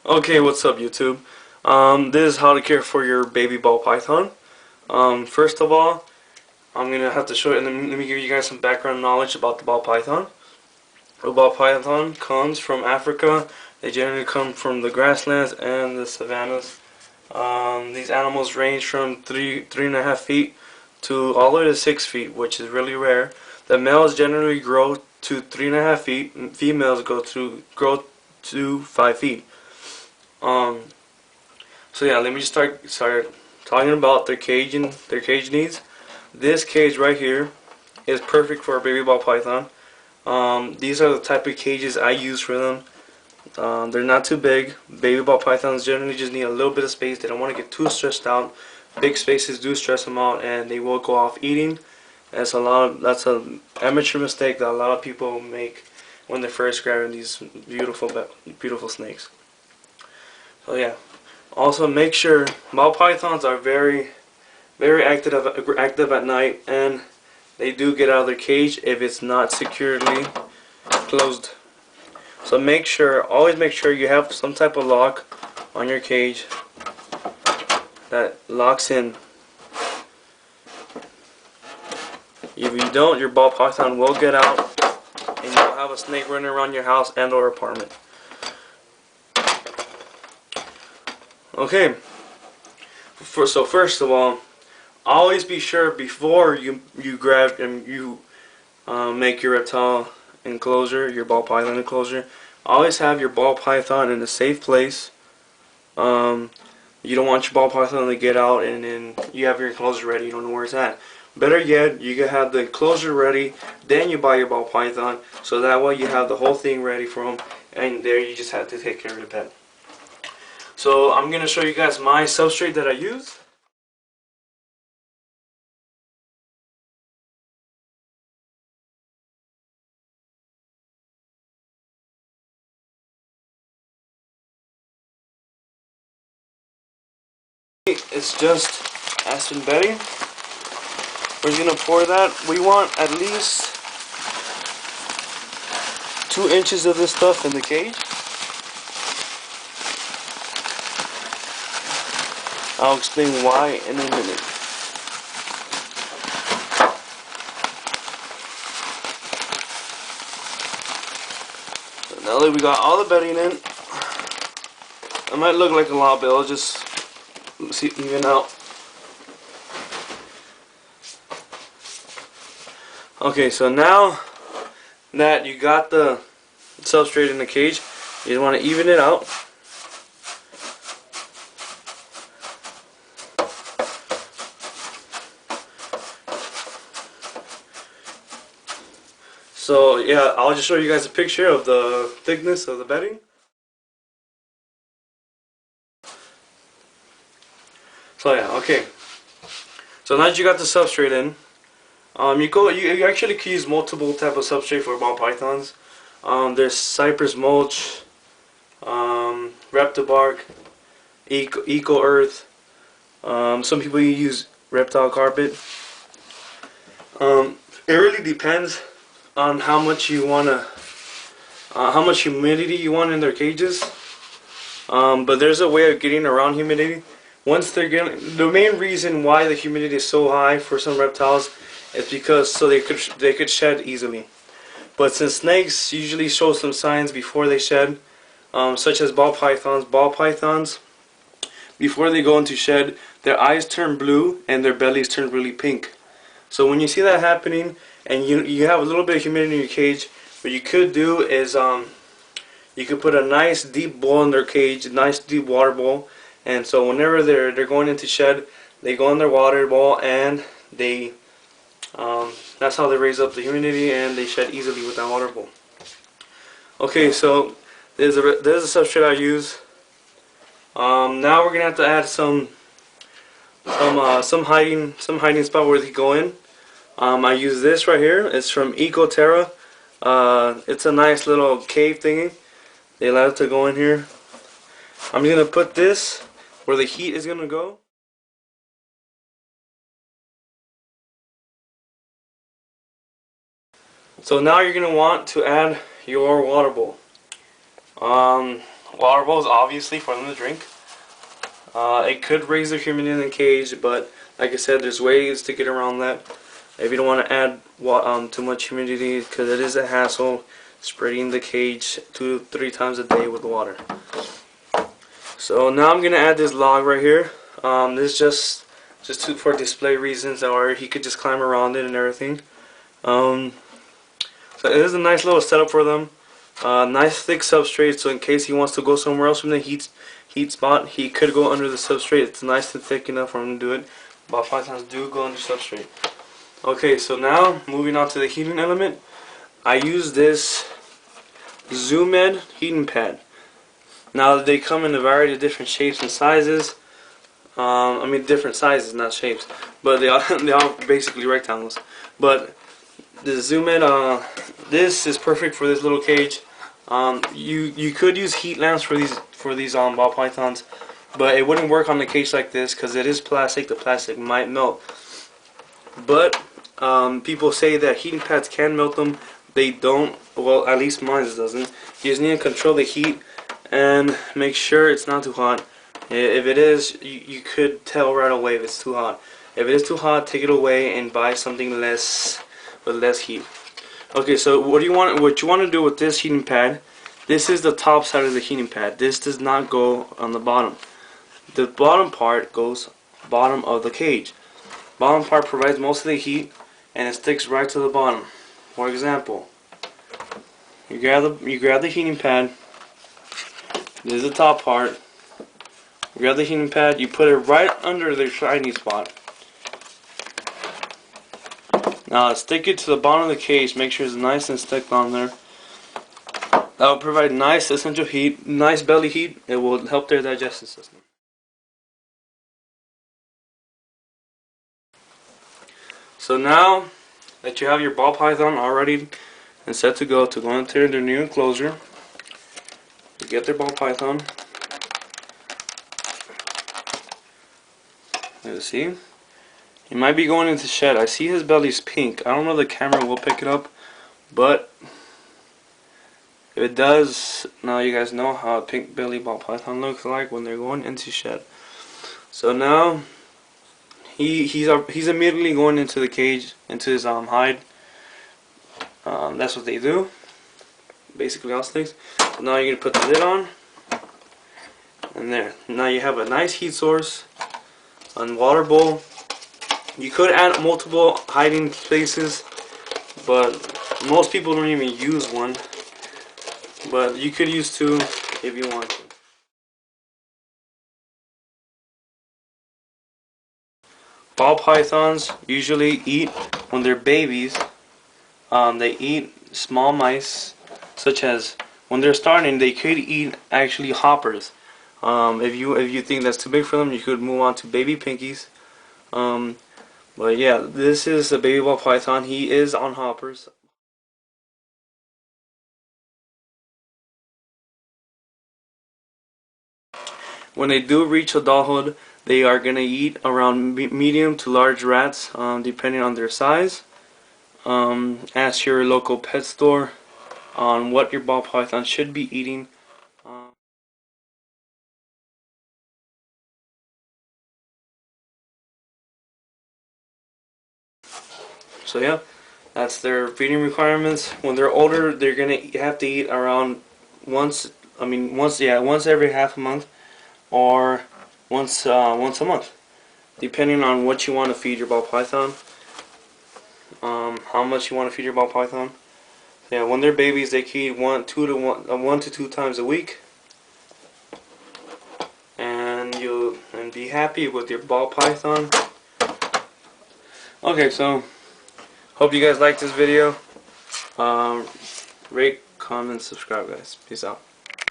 Okay, what's up YouTube? This is how to care for your baby ball python. First of all, I'm gonna have to show you, and let me give you guys some background knowledge about the ball python. The ball python comes from Africa. They generally come from the grasslands and the savannas. These animals range from 3.5 feet to all the way to 6 feet, which is really rare. The males generally grow to 3.5 feet, and females grow to 5 feet. Um, so yeah, let me just start talking about their cage needs. This cage right here is perfect for a baby ball python. These are the type of cages I use for them. They're not too big. Baby ball pythons generally just need a little bit of space. They don't want to get too stressed out. Big spaces do stress them out, and they will go off eating. That's an amateur mistake that a lot of people make when they're first grabbing these beautiful snakes. So yeah. Also, make sure ball pythons are very active at night, and they do get out of their cage if it's not securely closed. So always make sure you have some type of lock on your cage that locks in. If you don't, your ball python will get out, and you'll have a snake running around your house and/or apartment. Okay. So first of all, always be sure before you grab and you make your reptile enclosure, your ball python enclosure. Always have your ball python in a safe place. You don't want your ball python to get out and then you have your enclosure ready. You don't know where it's at. Better yet, you can have the enclosure ready, then you buy your ball python, so that way you have the whole thing ready for them, and there you just have to take care of the pet. So I'm gonna show you guys my substrate that I use. It's just Aspen bedding. We're just gonna pour that. We want at least 2 inches of this stuff in the cage. I'll explain why in a minute. So now that we got all the bedding in, it might look like a lot, but it'll just even out. Okay, so now that you got the substrate in the cage, you want to even it out. So yeah, I'll just show you guys a picture of the thickness of the bedding. So yeah, okay. So now that you got the substrate in, you actually can use multiple type of substrate for ball pythons. There's cypress mulch, Reptibark, Eco Earth. Some people use reptile carpet. It really depends on how much how much humidity you want in their cages. But there's a way of getting around humidity. The main reason why the humidity is so high for some reptiles is because they could shed easily. But since snakes usually show some signs before they shed, such as ball pythons, before they go into shed, their eyes turn blue and their bellies turn really pink. So when you see that happening and you have a little bit of humidity in your cage, what you could do is you could put a nice deep bowl in their cage, a nice deep water bowl, and so whenever they're going into shed, they go in their water bowl and they that's how they raise up the humidity and they shed easily with that water bowl. Okay, so there's a substrate I use. Now we're gonna have to add some hiding spot where they go in. I use this right here. It's from Ecoterra. It's a nice little cave thingy. They allow it to go in here. I'm gonna put this where the heat is gonna go. So now you're gonna want to add your water bowl. water bowls, obviously, for them to drink. It could raise the humidity in the cage, but like I said, there's ways to get around that. If you don't want to add too much humidity, because it is a hassle spraying the cage 2 to 3 times a day with water. So now I'm gonna add this log right here. This is just for display reasons, or he could just climb around it and everything. So it is a nice little setup for them. Nice thick substrate, so in case he wants to go somewhere else from the heat spot, he could go under the substrate. It's nice and thick enough for him to do it. Ball pythons do go under substrate. Okay, so now moving on to the heating element. I use this Zoom-Ed heating pad. Now they come in a variety of different shapes and sizes. I mean different sizes, not shapes, but they are basically rectangles. But the Zoom-Ed, this is perfect for this little cage. You could use heat lamps for these ball pythons, but it wouldn't work on the cage like this because it is plastic. The plastic might melt. But people say that heating pads can melt them. They don't. Well, at least mine doesn't. You just need to control the heat and make sure it's not too hot. If it is, you could tell right away if it's too hot. If it is too hot, take it away and buy something less with less heat. Okay, so what you want to do with this heating pad? This is the top side of the heating pad. This does not go on the bottom. The bottom part goes bottom of the cage. Bottom part provides most of the heat, and it sticks right to the bottom. For example, you grab the heating pad. This is the top part. You grab the heating pad. You put it right under the shiny spot. Now stick it to the bottom of the cage. Make sure it's nice and stuck on there. That will provide nice essential heat, nice belly heat. It will help their digestive system. So now that you have your ball python all ready and set to go into their new enclosure, you get their ball python. Let's see. He might be going into shed. I see his belly's pink. I don't know if the camera will pick it up, but if it does, now you guys know how a pink belly ball python looks like when they're going into shed. So now he's immediately going into the cage, into his hide. That's what they do. Basically all sticks. So now you're gonna put the lid on, and there. Now you have a nice heat source on water bowl. You could add multiple hiding places, but most people don't even use one. But you could use 2 if you want to. Ball pythons usually eat, when they're babies, they eat small mice, such as when they're starting, they could eat actually hoppers. If you think that's too big for them, you could move on to baby pinkies. But yeah, this is a baby ball python. He is on hoppers. When they do reach adulthood, they are going to eat around medium to large rats, depending on their size. Ask your local pet store on what your ball python should be eating. So yeah, that's their feeding requirements. When they're older, they're gonna have to eat around once every half a month, or once a month, depending on what you want to feed your ball python. How much you want to feed your ball python. Yeah, when they're babies, they can eat 1 to 2 times a week, and you'll be happy with your ball python. Okay, so hope you guys liked this video. Rate, comment, subscribe, guys. Peace out.